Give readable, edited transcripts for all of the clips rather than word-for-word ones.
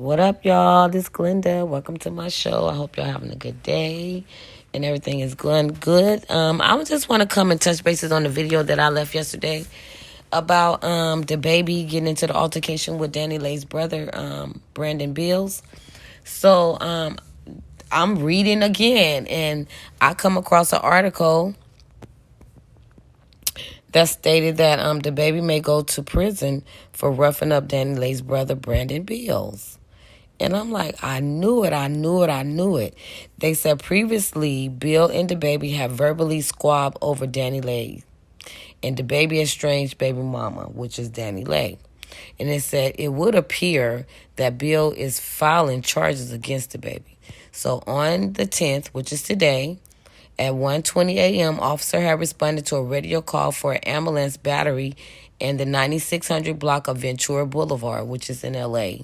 What up, y'all? This is Glenda. Welcome to my show. I hope y'all having a good day and everything is going good. I just want to come and touch bases on the video that I left yesterday about the baby getting into the altercation with Danileigh'S brother, Brandon Beals. So I'm reading again, and I come across an article that stated that the baby may go to prison for roughing up Danileigh'S brother, Brandon Beals. And I'm like, I knew it. They said previously, Bill and the baby have verbally squabbed over Danileigh and the baby estranged baby mama, which is Danileigh. And it said it would appear that Bill is filing charges against the baby. So on the 10th, which is today, at 1:20 a.m., officer had responded to a radio call for an ambulance battery in the 9600 block of Ventura Boulevard, which is in L.A.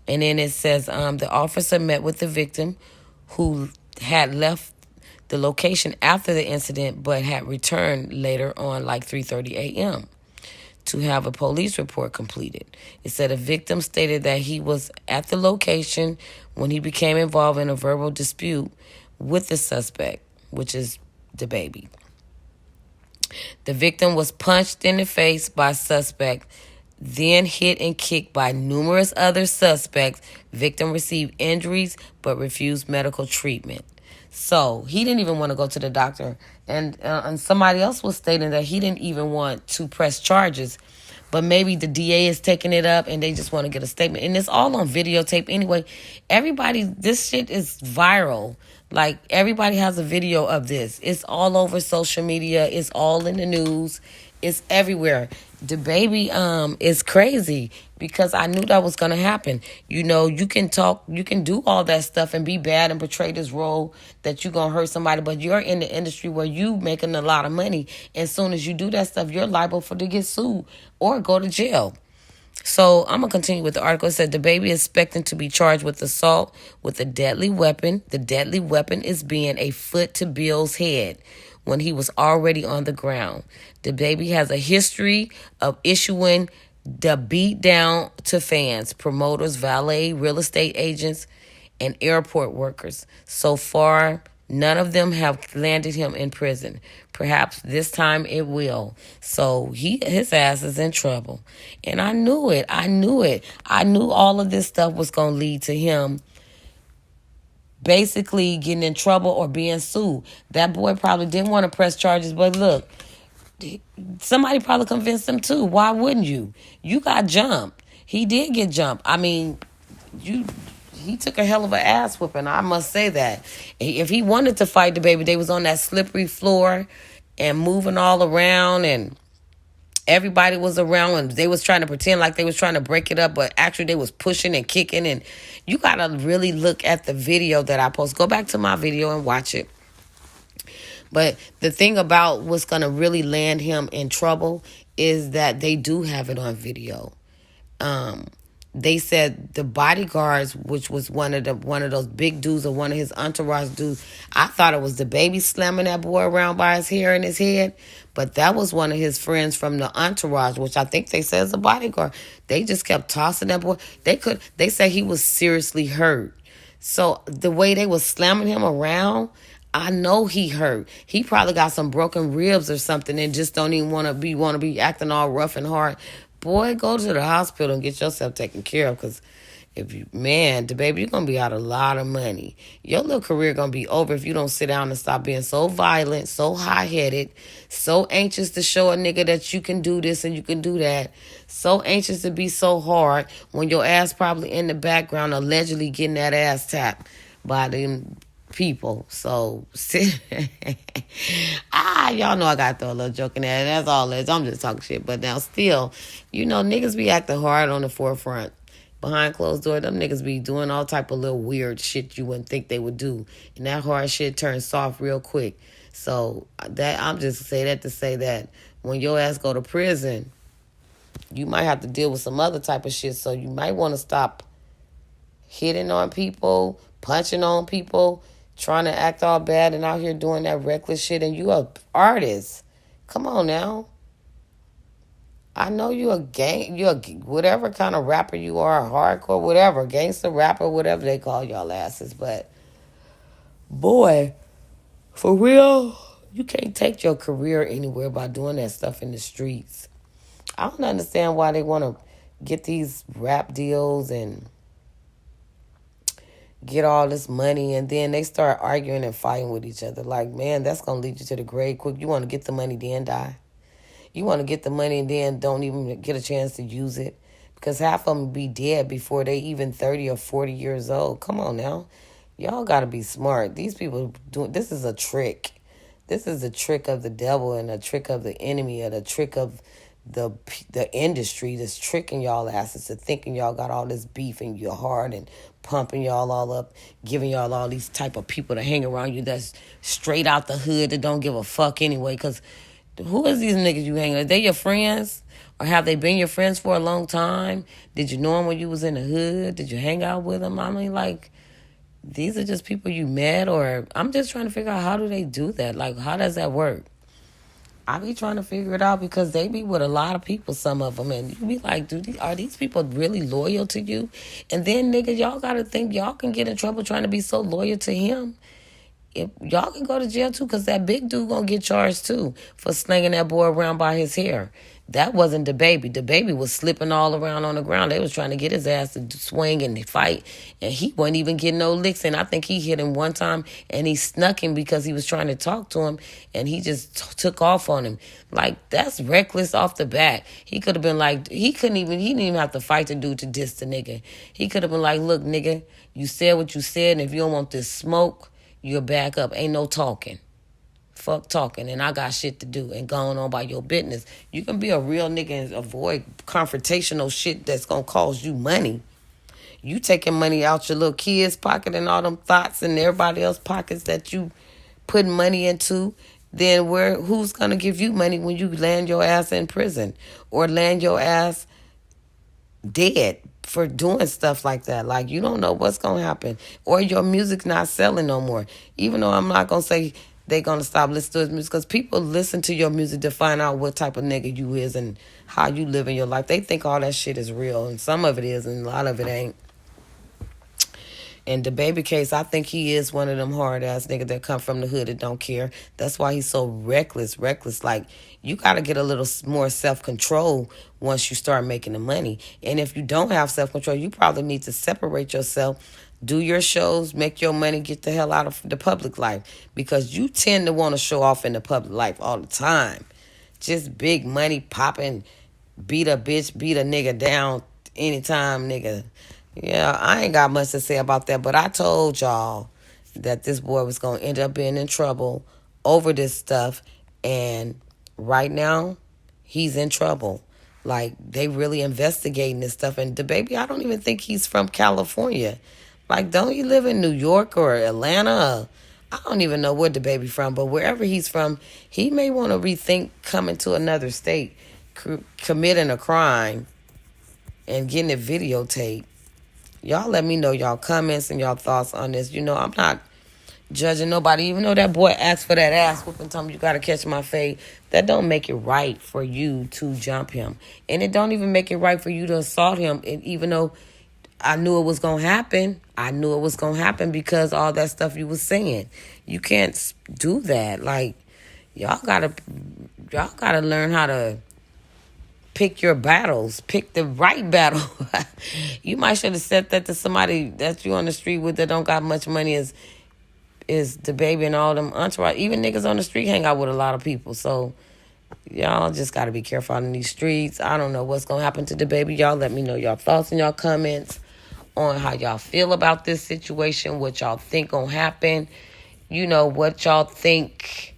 And then it says the officer met with the victim who had left the location after the incident but had returned later on like 3:30 a.m. to have a police report completed. It said a victim stated that he was at the location when he became involved in a verbal dispute with the suspect, which is the baby. The victim was punched in the face by suspect, then hit and kicked by numerous other suspects. Victim received injuries but refused medical treatment. So he didn't even want to go to the doctor. And somebody else was stating that he didn't even want to press charges. But maybe the DA is taking it up and they just want to get a statement. And it's all on videotape anyway. This shit is viral. Like, everybody has a video of this. It's all over social media. It's all in the news. It's everywhere. The baby is crazy because I knew that was going to happen. You know, you can talk, you can do all that stuff and be bad and portray this role that you're going to hurt somebody, but you're in the industry where you making a lot of money. As soon as you do that stuff, you're liable to get sued or go to jail. So I'm going to continue with the article. It said the baby is expecting to be charged with assault with a deadly weapon. The deadly weapon is being a foot to Bill's head when he was already on the ground. The baby has a history of issuing the beat down to fans, promoters, valet, real estate agents, and airport workers. So far, none of them have landed him in prison. Perhaps this time it will. So his ass is in trouble. And I knew it. I knew all of this stuff was going to lead to him basically getting in trouble or being sued. That boy probably didn't want to press charges, but look, somebody probably convinced him too. Why wouldn't you? You got jumped. He did get jumped. I mean, he took a hell of an ass whooping. I must say that. If he wanted to fight the baby, they was on that slippery floor and moving all around, and everybody was around, and they was trying to pretend like they was trying to break it up, but actually they was pushing and kicking. And you gotta really look at the video that I post. Go back to my video and watch it. But the thing about what's going to really land him in trouble is that they do have it on video. They said the bodyguards, which was one of those big dudes or one of his entourage dudes, I thought it was the baby slamming that boy around by his hair and his head, but that was one of his friends from the entourage, which I think they said is a bodyguard. They just kept tossing that boy. They said he was seriously hurt. So the way they was slamming him around, I know he hurt. He probably got some broken ribs or something and just don't even want to be acting all rough and hard. Boy, go to the hospital and get yourself taken care of, because the baby, you're going to be out a lot of money. Your little career going to be over if you don't sit down and stop being so violent, so high-headed, so anxious to show a nigga that you can do this and you can do that, so anxious to be so hard when your ass probably in the background allegedly getting that ass tapped by them people. So y'all know I gotta throw a little joke in there. That's all it is. I'm just talking shit. But now still, niggas be acting hard on the forefront. Behind closed doors, them niggas be doing all type of little weird shit you wouldn't think they would do. And that hard shit turns soft real quick. So that I'm just say that to say that when your ass go to prison, you might have to deal with some other type of shit. So you might want to stop hitting on people, punching on people, trying to act all bad and out here doing that reckless shit, and you a artist. Come on now. I know you're whatever kind of rapper you are, hardcore, whatever, gangster rapper, whatever they call y'all asses. But boy, for real, you can't take your career anywhere by doing that stuff in the streets. I don't understand why they want to get these rap deals and get all this money, and then they start arguing and fighting with each other. Like, man, that's going to lead you to the grave quick. You want to get the money, then die. You want to get the money and then don't even get a chance to use it, because half of them be dead before they even 30 or 40 years old. Come on now. Y'all got to be smart. These people doing this is a trick. This is a trick of the devil and a trick of the enemy and a trick of the industry that's tricking y'all asses to thinking y'all got all this beef in your heart and pumping y'all all up, giving y'all all these type of people to hang around you that's straight out the hood that don't give a fuck anyway. Because who is these niggas you hang with? Are they your friends? Or have they been your friends for a long time? Did you know them when you was in the hood? Did you hang out with them? I mean, like, these are just people you met, or I'm just trying to figure out how do they do that? Like, how does that work? I be trying to figure it out because they be with a lot of people, some of them, and you be like, are these people really loyal to you? And then, nigga, y'all got to think y'all can get in trouble trying to be so loyal to him. If y'all can go to jail too, because that big dude gonna get charged too for slinging that boy around by his hair. That wasn't the baby. The baby was slipping all around on the ground. They was trying to get his ass to swing and fight, and he wasn't even getting no licks. And I think he hit him one time, and he snuck him because he was trying to talk to him, and he just took off on him. Like, that's reckless off the bat. He could have been like, he didn't even have to fight the dude to diss the nigga. He could have been like, look, nigga, you said what you said, and if you don't want this smoke, you'll back up. Ain't no talking. Fuck talking. And I got shit to do. And going on by your business. You can be a real nigga and avoid confrontational shit that's going to cost you money. You taking money out your little kids' pocket and all them thoughts and everybody else's pockets that you putting money into. Then who's going to give you money when you land your ass in prison? Or land your ass dead for doing stuff like that. Like, you don't know what's gonna happen, or your music not selling no more. Even though I'm not gonna say they gonna stop listening to his music, because people listen to your music to find out what type of nigga you is and how you live in your life. They think all that shit is real, and some of it is and a lot of it ain't. In the baby case, I think he is one of them hard ass niggas that come from the hood that don't care. That's why he's so reckless. Like, you got to get a little more self-control once you start making the money. And if you don't have self-control, you probably need to separate yourself, do your shows, make your money, get the hell out of the public life. Because you tend to want to show off in the public life all the time. Just big money popping, beat a bitch, beat a nigga down anytime, nigga. Yeah, I ain't got much to say about that, but I told y'all that this boy was going to end up being in trouble over this stuff, and right now, he's in trouble. Like, they really investigating this stuff, and the baby, I don't even think he's from California. Like, don't you live in New York or Atlanta? I don't even know where the baby from, but wherever he's from, he may want to rethink coming to another state, committing a crime, and getting it videotaped. Y'all let me know y'all comments and y'all thoughts on this. You know, I'm not judging nobody. Even though that boy asked for that ass whooping, told me you got to catch my fade. That don't make it right for you to jump him. And it don't even make it right for you to assault him. And even though I knew it was going to happen. I knew it was going to happen because all that stuff you was saying. You can't do that. Like, y'all got to learn how to pick your battles. Pick the right battle. You might should have said that to somebody that you on the street with that don't got much money is the baby and all them entourage. Even niggas on the street hang out with a lot of people. So y'all just got to be careful in these streets. I don't know what's going to happen to the baby. Y'all let me know y'all thoughts and y'all comments on how y'all feel about this situation, what y'all think going to happen. You know, what y'all think.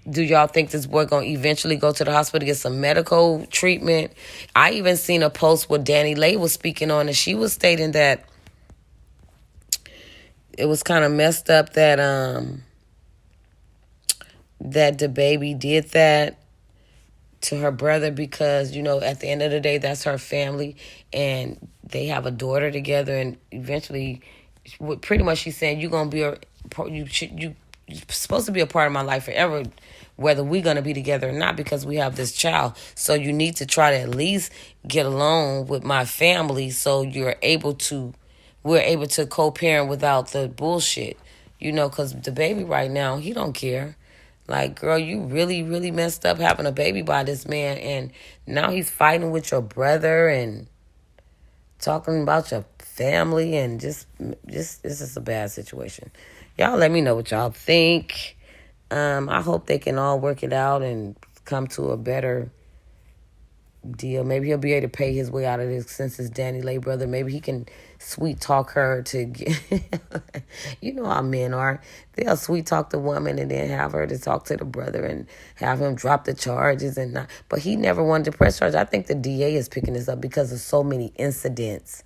Do y'all think this boy going to eventually go to the hospital to get some medical treatment? I even seen a post where Danileigh's was speaking on, and she was stating that it was kind of messed up that that the baby did that to her brother because, you know, at the end of the day, that's her family, and they have a daughter together, and eventually, pretty much she's saying, you're going to be you're supposed to be a part of my life forever. whether we're going to be together or not, because we have this child. So you need to try to at least get along with my family so we're able to co-parent without the bullshit. Because the baby right now, he don't care. Like, girl, you really, really messed up having a baby by this man, and now he's fighting with your brother and talking about your family, and just this is a bad situation. Y'all let me know what y'all think. I hope they can all work it out and come to a better deal. Maybe he'll be able to pay his way out of this since it's Danileigh's brother. Maybe he can sweet talk her to get you know how men are. They'll sweet talk the woman and then have her to talk to the brother and have him drop the charges and not. But he never wanted to press charges. I think the DA is picking this up because of so many incidents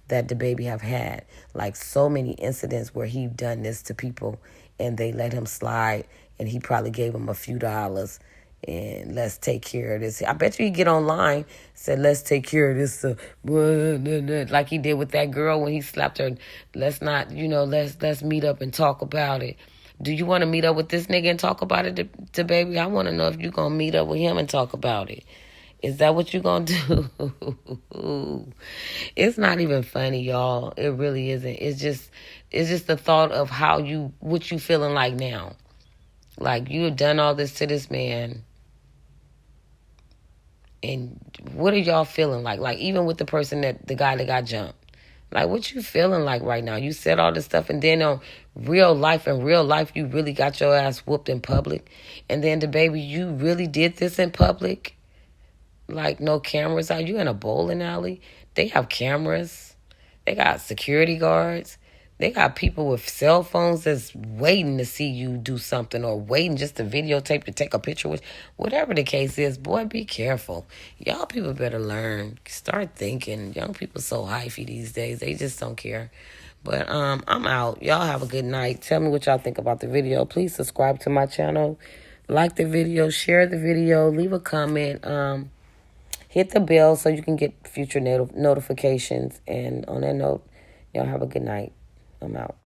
that the baby have had. Like, so many incidents where he done this to people and they let him slide, and he probably gave him a few dollars and let's take care of this. I bet you he get online, said, let's take care of this, like he did with that girl when he slapped her. Let's not, let's meet up and talk about it. Do you want to meet up with this nigga and talk about it to baby? I want to know if you going to meet up with him and talk about it. Is that what you going to do? It's not even funny, y'all. It really isn't. It's just the thought of what you feeling like now. Like, you have done all this to this man. And what are y'all feeling like? Like, even with the guy that got jumped. Like, what you feeling like right now? You said all this stuff, and then in real life, you really got your ass whooped in public. And then the baby, you really did this in public? Like, no cameras out. You in a bowling alley. They have cameras. They got security guards. They got people with cell phones that's waiting to see you do something, or waiting just to videotape, to take a picture with. Whatever the case is, boy, be careful. Y'all people better learn. Start thinking. Young people so hyphy these days. They just don't care. But I'm out. Y'all have a good night. Tell me what y'all think about the video. Please subscribe to my channel. Like the video. Share the video. Leave a comment. Hit the bell so you can get future notifications. And on that note, y'all have a good night. I'm out.